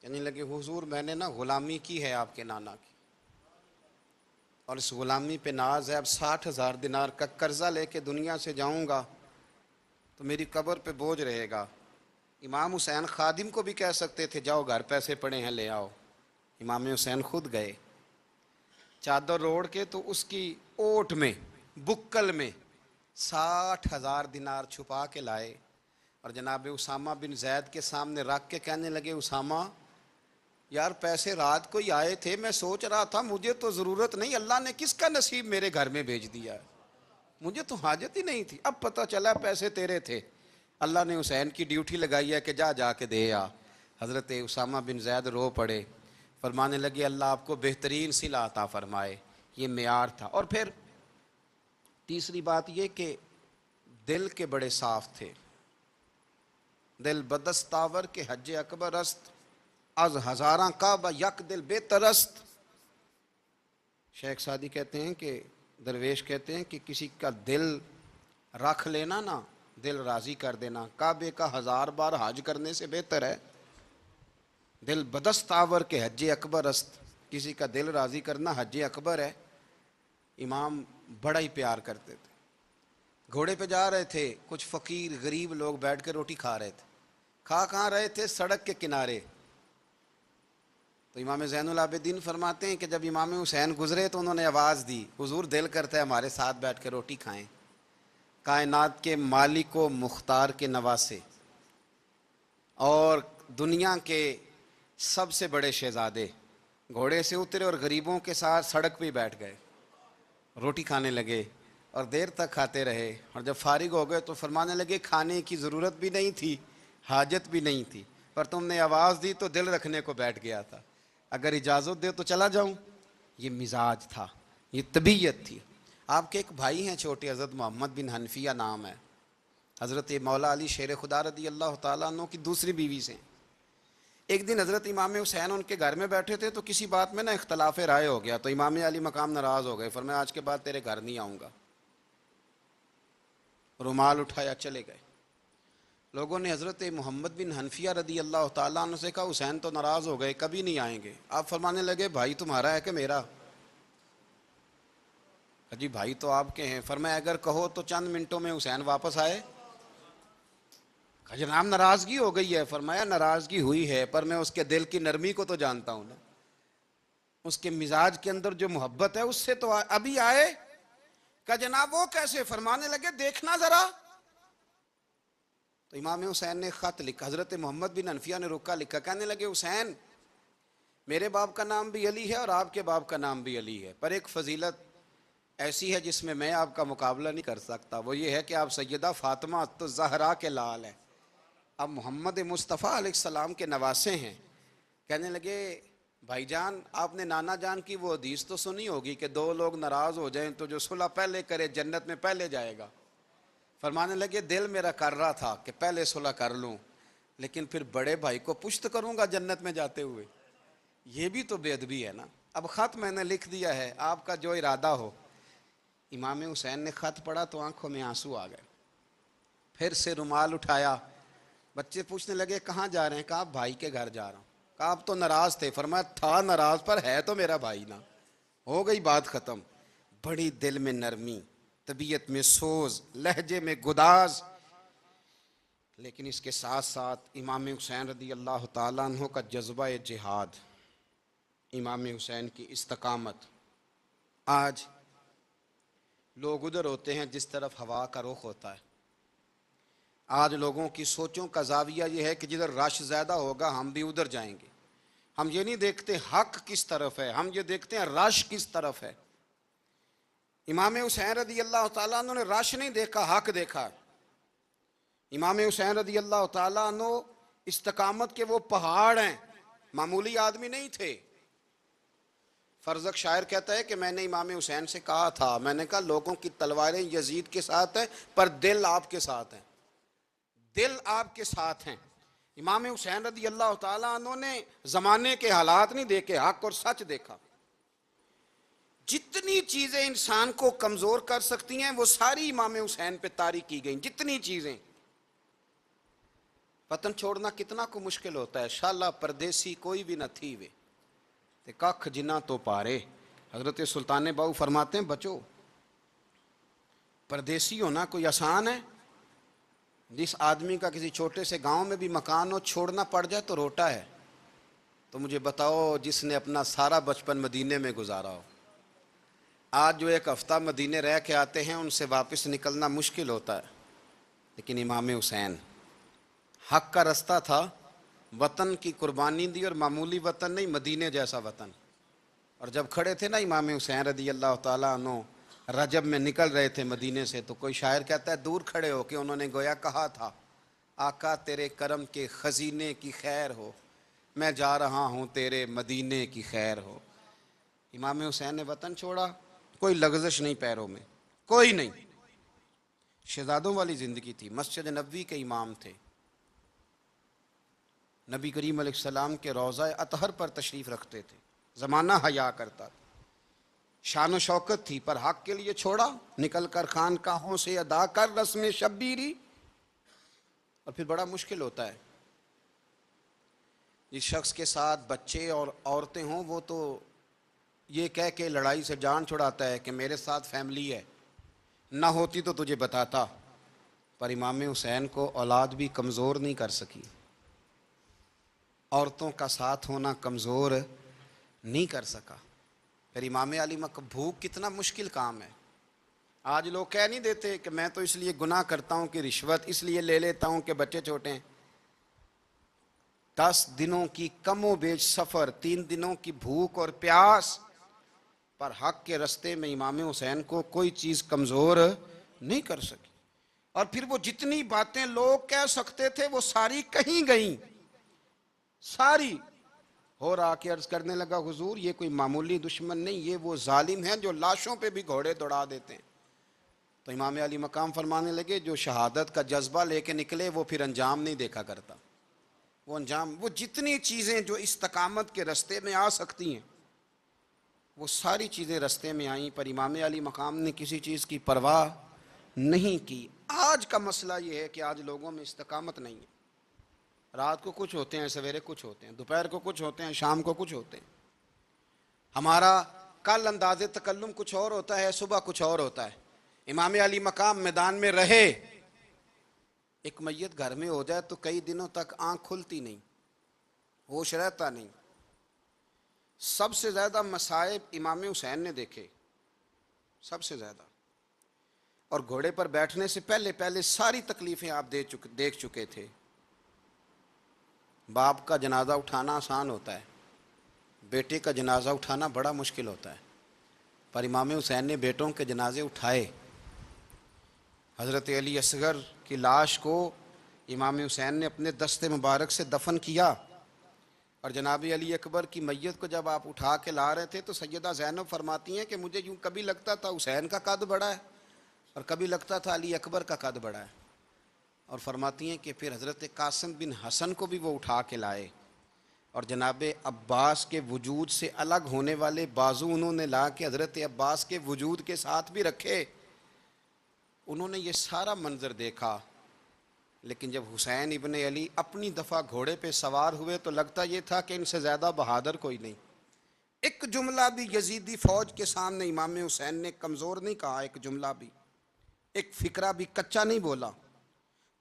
کہنے لگے حضور میں نے نا غلامی کی ہے آپ کے نانا کی، اور اس غلامی پہ ناز ہے. اب 60,000 دینار کا قرضہ لے کے دنیا سے جاؤں گا تو میری قبر پہ بوجھ رہے گا. امام حسین خادم کو بھی کہہ سکتے تھے جاؤ گھر پیسے پڑے ہیں لے آؤ. امام حسین خود گئے، چادر اوڑھ کے تو اس کی اوٹ میں بکل میں 60,000 دینار چھپا کے لائے اور جناب اسامہ بن زید کے سامنے رکھ کے کہنے لگے اسامہ یار پیسے رات کو ہی آئے تھے، میں سوچ رہا تھا مجھے تو ضرورت نہیں، اللہ نے کس کا نصیب میرے گھر میں بھیج دیا ہے، مجھے تو حاجت ہی نہیں تھی، اب پتہ چلا پیسے تیرے تھے. اللہ نے حسین کی ڈیوٹی لگائی ہے کہ جا کے دے آ. حضرت اسامہ بن زید رو پڑے، فرمانے لگے اللہ آپ کو بہترین صلہ عطا فرمائے. یہ معیار تھا. اور پھر تیسری بات یہ کہ دل کے بڑے صاف تھے. دل بدستاور کے حج اکبر است، از ہزاراں کعبہ یک دل بہتر است. شیخ سعدی کہتے ہیں کہ درویش کہتے ہیں کہ کسی کا دل رکھ لینا نا، دل راضی کر دینا، کعبے کا 1000 بار حج کرنے سے بہتر ہے. دل بدستاور کے حج اکبر است، کسی کا دل راضی کرنا حج اکبر ہے. امام بڑا ہی پیار کرتے تھے. گھوڑے پہ جا رہے تھے، کچھ فقیر غریب لوگ بیٹھ کے روٹی کھا رہے تھے. کہاں رہے تھے؟ سڑک کے کنارے. تو امام زین العابدین فرماتے ہیں کہ جب امام حسین گزرے تو انہوں نے آواز دی حضور دل کرتا ہے ہمارے ساتھ بیٹھ کے روٹی کھائیں. کائنات کے مالک و مختار کے نواسے اور دنیا کے سب سے بڑے شہزادے گھوڑے سے اترے اور غریبوں کے ساتھ سڑک پہ بیٹھ گئے، روٹی کھانے لگے اور دیر تک کھاتے رہے. اور جب فارغ ہو گئے تو فرمانے لگے کھانے کی ضرورت بھی نہیں تھی، حاجت بھی نہیں تھی، پر تم نے آواز دی تو دل رکھنے کو بیٹھ گیا تھا، اگر اجازت دے تو چلا جاؤں. یہ مزاج تھا، یہ طبیعت تھی. آپ کے ایک بھائی ہیں چھوٹے، حضرت محمد بن حنفیہ نام ہے، حضرت مولا علی شیر خدا رضی اللہ تعالیٰ عنہ کی دوسری بیوی سے. ایک دن حضرت امام حسین ان کے گھر میں بیٹھے تھے تو کسی بات میں نا اختلاف رائے ہو گیا، تو امام علی مقام ناراض ہو گئے، فرمایا آج کے بعد تیرے گھر نہیں آؤں گا. رومال اٹھایا چلے گئے. لوگوں نے حضرت محمد بن حنفیہ رضی اللہ تعالیٰ عنہ سے کہا حسین تو ناراض ہو گئے، کبھی نہیں آئیں گے. آپ فرمانے لگے بھائی تمہارا ہے کہ میرا؟ جی بھائی تو آپ کے ہیں. فرمایا اگر کہو تو چند منٹوں میں حسین واپس آئے. جناب ناراضگی ہو گئی ہے. فرمایا ناراضگی ہوئی ہے پر میں اس کے دل کی نرمی کو تو جانتا ہوں نا. اس کے مزاج کے اندر جو محبت ہے اس سے تو ابھی آئے کہ جناب وہ کیسے؟ فرمانے لگے دیکھنا ذرا. تو امام حسین نے خط لکھا، حضرت محمد بن حنفیہ نے رکا لکھا، کہنے لگے حسین میرے باپ کا نام بھی علی ہے اور آپ کے باپ کا نام بھی علی ہے، پر ایک فضیلت ایسی ہے جس میں آپ کا مقابلہ نہیں کر سکتا، وہ یہ ہے کہ آپ سیدہ فاطمہ تو زہرا کے لال ہیں، اب محمد مصطفیٰ علیہ السلام کے نواسے ہیں. کہنے لگے بھائی جان آپ نے نانا جان کی وہ حدیث تو سنی ہوگی کہ دو لوگ ناراض ہو جائیں تو جو صلح پہلے کرے جنت میں پہلے جائے گا. فرمانے لگے دل میرا کر رہا تھا کہ پہلے صلح کر لوں، لیکن پھر بڑے بھائی کو پشت کروں گا جنت میں جاتے ہوئے، یہ بھی تو بے ادبی ہے نا. اب خط میں نے لکھ دیا ہے، آپ کا جو ارادہ ہو. امام حسین نے خط پڑھا تو آنکھوں میں آنسو آ گئے، پھر سے رومال اٹھایا. بچے پوچھنے لگے کہاں جا رہے ہیں؟ کہا بھائی کے گھر جا رہا ہوں. کہا آپ تو ناراض تھے؟ فرمایا تھا ناراض پر ہے تو میرا بھائی نا. ہو گئی بات ختم. بڑی دل میں نرمی، طبیعت میں سوز، لہجے میں گداز، لیکن اس کے ساتھ ساتھ امام حسین رضی اللہ تعالیٰ عنہ کا جذبہ جہاد، امام حسین کی استقامت. آج لوگ ادھر ہوتے ہیں جس طرف ہوا کا رخ ہوتا ہے. آج لوگوں کی سوچوں کا زاویہ یہ ہے کہ جدھر رش زیادہ ہوگا ہم بھی ادھر جائیں گے. ہم یہ نہیں دیکھتے حق کس طرف ہے، ہم یہ دیکھتے ہیں رش کس طرف ہے. امام حسین رضی اللہ تعالیٰ عنہ نے رش نہیں دیکھا، حق دیکھا. امام حسین رضی اللہ تعالیٰ عنہ استقامت کے وہ پہاڑ ہیں، معمولی آدمی نہیں تھے. فرزق شاعر کہتا ہے کہ میں نے امام حسین سے کہا تھا، میں نے کہا لوگوں کی تلواریں یزید کے ساتھ ہیں پر دل آپ کے ساتھ ہیں، دل آپ کے ساتھ ہیں. امام حسین رضی اللہ تعالیٰ عنہ نے زمانے کے حالات نہیں دیکھے، حق اور سچ دیکھا. جتنی چیزیں انسان کو کمزور کر سکتی ہیں وہ ساری امام حسین پہ طاری کی گئیں. جتنی چیزیں، وطن چھوڑنا کتنا کو مشکل ہوتا ہے. شالا پردیسی کوئی بھی نہ تھی وے تے ککھ جنہ تو پارے. حضرت سلطان باؤ فرماتے ہیں بچو پردیسی ہونا کوئی آسان ہے؟ جس آدمی کا کسی چھوٹے سے گاؤں میں بھی مکان ہو چھوڑنا پڑ جائے تو روٹا ہے. تو مجھے بتاؤ جس نے اپنا سارا بچپن مدینے میں گزارا ہو. آج جو ایک ہفتہ مدینے رہ کے آتے ہیں ان سے واپس نکلنا مشکل ہوتا ہے، لیکن امام حسین حق کا رستہ تھا، وطن کی قربانی دی، اور معمولی وطن نہیں، مدینے جیسا وطن. اور جب کھڑے تھے نا امام حسین رضی اللہ تعالیٰ عنہ رجب میں نکل رہے تھے مدینے سے، تو کوئی شاعر کہتا ہے دور کھڑے ہو کہ انہوں نے گویا کہا تھا آقا تیرے کرم کے خزینے کی خیر ہو، میں جا رہا ہوں تیرے مدینے کی خیر ہو. امام حسین نے وطن چھوڑا، کوئی لغزش نہیں پیروں میں، کوئی نہیں. شہزادوں والی زندگی تھی، مسجد نبوی کے امام تھے، نبی کریم علیہ السلام کے روضہ اطہر پر تشریف رکھتے تھے، زمانہ حیا کرتا تھا، شان و شوکت تھی، پر حق کے لیے چھوڑا. نکل کر خانقاہوں سے ادا کر رسم شبیری. اور پھر بڑا مشکل ہوتا ہے جس شخص کے ساتھ بچے اور عورتیں ہوں وہ تو یہ کہہ کے لڑائی سے جان چھڑاتا ہے کہ میرے ساتھ فیملی ہے، نہ ہوتی تو تجھے بتاتا. پر امام حسین کو اولاد بھی کمزور نہیں کر سکی، عورتوں کا ساتھ ہونا کمزور نہیں کر سکا. پھر امام علی بھوک کتنا مشکل کام ہے. آج لوگ کہہ نہیں دیتے کہ میں تو اس لیے گناہ کرتا ہوں کہ رشوت اس لیے لے لیتا ہوں کہ بچے چھوٹے ہیں. 10 دنوں کی کم و بیش سفر، 3 دنوں کی بھوک اور پیاس، پر حق کے رستے میں امام حسین کو کوئی چیز کمزور نہیں کر سکی. اور پھر وہ جتنی باتیں لوگ کہہ سکتے تھے وہ ساری کہیں گئیں، ساری. اور آ کے عرض کرنے لگا حضور یہ کوئی معمولی دشمن نہیں، یہ وہ ظالم ہیں جو لاشوں پہ بھی گھوڑے دوڑا دیتے ہیں. تو امام علی مقام فرمانے لگے جو شہادت کا جذبہ لے کے نکلے وہ پھر انجام نہیں دیکھا کرتا. وہ انجام، وہ جتنی چیزیں جو استقامت کے رستے میں آ سکتی ہیں وہ ساری چیزیں رستے میں آئیں، پر امام علی مقام نے کسی چیز کی پرواہ نہیں کی. آج کا مسئلہ یہ ہے کہ آج لوگوں میں استقامت نہیں ہے. رات کو کچھ ہوتے ہیں، سویرے کچھ ہوتے ہیں، دوپہر کو کچھ ہوتے ہیں، شام کو کچھ ہوتے ہیں. ہمارا کل انداز تکلم کچھ اور ہوتا ہے، صبح کچھ اور ہوتا ہے. امام علی مقام میدان میں رہے، ایک میت گھر میں ہو جائے تو کئی دنوں تک آنکھ کھلتی نہیں، ہوش رہتا نہیں. سب سے زیادہ مصائب امام حسین نے دیکھے، سب سے زیادہ، اور گھوڑے پر بیٹھنے سے پہلے پہلے ساری تکلیفیں آپ دیکھ چکے تھے۔ باپ کا جنازہ اٹھانا آسان ہوتا ہے، بیٹے کا جنازہ اٹھانا بڑا مشکل ہوتا ہے، پر امام حسین نے بیٹوں کے جنازے اٹھائے۔ حضرت علی اصغر کی لاش کو امام حسین نے اپنے دست مبارک سے دفن کیا، اور جناب علی اکبر کی میت کو جب آپ اٹھا کے لا رہے تھے تو سیدہ زینب فرماتی ہیں کہ مجھے یوں کبھی لگتا تھا حسین کا قد بڑا ہے اور کبھی لگتا تھا علی اکبر کا قد بڑا ہے، اور فرماتی ہیں کہ پھر حضرت قاسم بن حسن کو بھی وہ اٹھا کے لائے، اور جناب عباس کے وجود سے الگ ہونے والے بازو انہوں نے لا کے حضرت عباس کے وجود کے ساتھ بھی رکھے۔ انہوں نے یہ سارا منظر دیکھا، لیکن جب حسین ابن علی اپنی دفعہ گھوڑے پہ سوار ہوئے تو لگتا یہ تھا کہ ان سے زیادہ بہادر کوئی نہیں۔ ایک جملہ بھی یزیدی فوج کے سامنے امام حسین نے کمزور نہیں کہا، ایک جملہ بھی، ایک فکرہ بھی کچا نہیں بولا،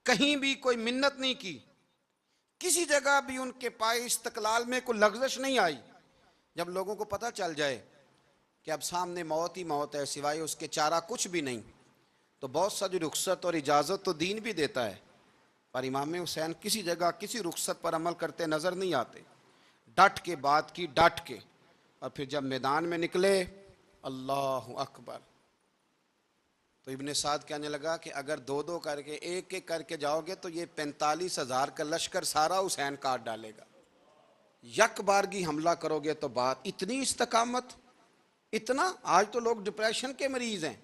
کہیں بھی کوئی منت نہیں کی، کسی جگہ بھی ان کے پائے استقلال میں کوئی لغزش نہیں آئی۔ جب لوگوں کو پتہ چل جائے کہ اب سامنے موت ہی موت ہے، سوائے اس کے چارہ کچھ بھی نہیں، تو بہت سا جو رخصت اور اجازت تو دین بھی دیتا ہے، پر امام حسین کسی جگہ کسی رخصت پر عمل کرتے نظر نہیں آتے، ڈٹ کے بات کی، ڈٹ کے، اور پھر جب میدان میں نکلے، اللہ اکبر، تو ابن سعد کہنے لگا کہ اگر دو دو کر کے ایک ایک کر کے جاؤ گے تو یہ 45,000 کا لشکر سارا حسین کاٹ ڈالے گا، یک بارگی حملہ کرو گے تو بات، اتنی استقامت، اتنا۔ آج تو لوگ ڈپریشن کے مریض ہیں،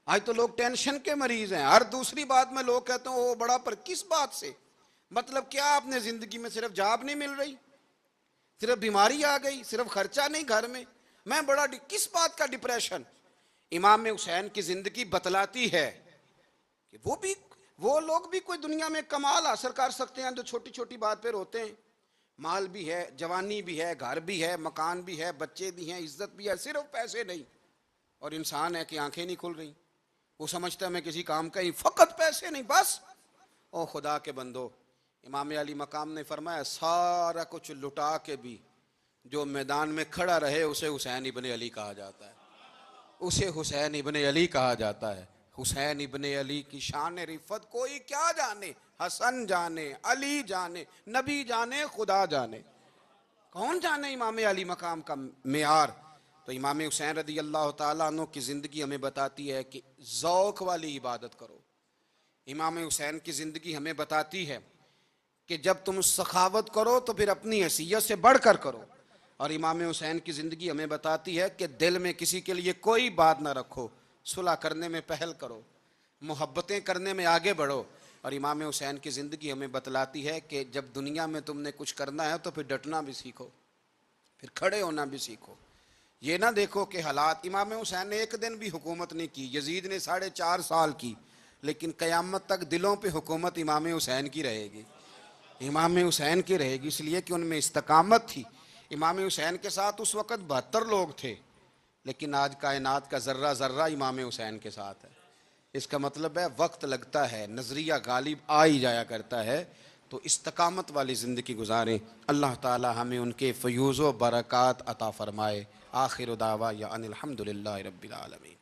آج تو لوگ ٹینشن کے مریض ہیں، ہر دوسری بات میں لوگ کہتے ہیں وہ بڑا، پر کس بات سے؟ مطلب کیا آپ نے زندگی میں صرف جاب نہیں مل رہی، صرف بیماری آ گئی، صرف خرچہ نہیں گھر میں بڑا کس بات کا ڈپریشن؟ امام حسین کی زندگی بتلاتی ہے کہ وہ لوگ بھی کوئی دنیا میں کمال حاصل کر سکتے ہیں جو چھوٹی چھوٹی بات پہ روتے ہیں۔ مال بھی ہے، جوانی بھی ہے، گھر بھی ہے، مکان بھی ہے، بچے بھی ہیں، عزت بھی ہے، صرف پیسے نہیں، اور انسان ہے کہ آنکھیں نہیں کھل رہی، وہ سمجھتا ہے میں کسی کام کا ہی، فقط پیسے نہیں بس۔ او خدا کے بندو، امام علی مقام نے فرمایا سارا کچھ لٹا کے بھی جو میدان میں کھڑا رہے اسے حسین ابن علی کہا جاتا ہے، اسے حسین ابن علی کہا جاتا ہے۔ حسین ابن علی کی شان رفت کوئی کیا جانے، حسن جانے، علی جانے، نبی جانے، خدا جانے، کون جانے امام علی مقام کا معیار۔ تو امام حسین رضی اللہ تعالیٰ عنہ کی زندگی ہمیں بتاتی ہے کہ ذوق والی عبادت کرو۔ امام حسین کی زندگی ہمیں بتاتی ہے کہ جب تم سخاوت کرو تو پھر اپنی حیثیت سے بڑھ کر کرو، اور امام حسین کی زندگی ہمیں بتاتی ہے کہ دل میں کسی کے لیے کوئی بات نہ رکھو، صلح کرنے میں پہل کرو، محبتیں کرنے میں آگے بڑھو۔ اور امام حسین کی زندگی ہمیں بتلاتی ہے کہ جب دنیا میں تم نے کچھ کرنا ہے تو پھر ڈٹنا بھی سیکھو، پھر کھڑے ہونا بھی سیکھو، یہ نہ دیکھو کہ حالات۔ امام حسین نے ایک دن بھی حکومت نہیں کی، یزید نے 4.5 سال کی، لیکن قیامت تک دلوں پہ حکومت امام حسین کی رہے گی، امام حسین کی رہے گی، اس لیے کہ ان میں استقامت تھی۔ امام حسین کے ساتھ اس وقت 72 لوگ تھے، لیکن آج کائنات کا ذرہ ذرہ امام حسین کے ساتھ ہے۔ اس کا مطلب ہے وقت لگتا ہے، نظریہ غالب آ ہی جایا کرتا ہے، تو استقامت والی زندگی گزاریں۔ اللہ تعالی ہمیں ان کے فیوز و برکات عطا فرمائے۔ آخر دعوانا ان الحمدللہ رب العالمین۔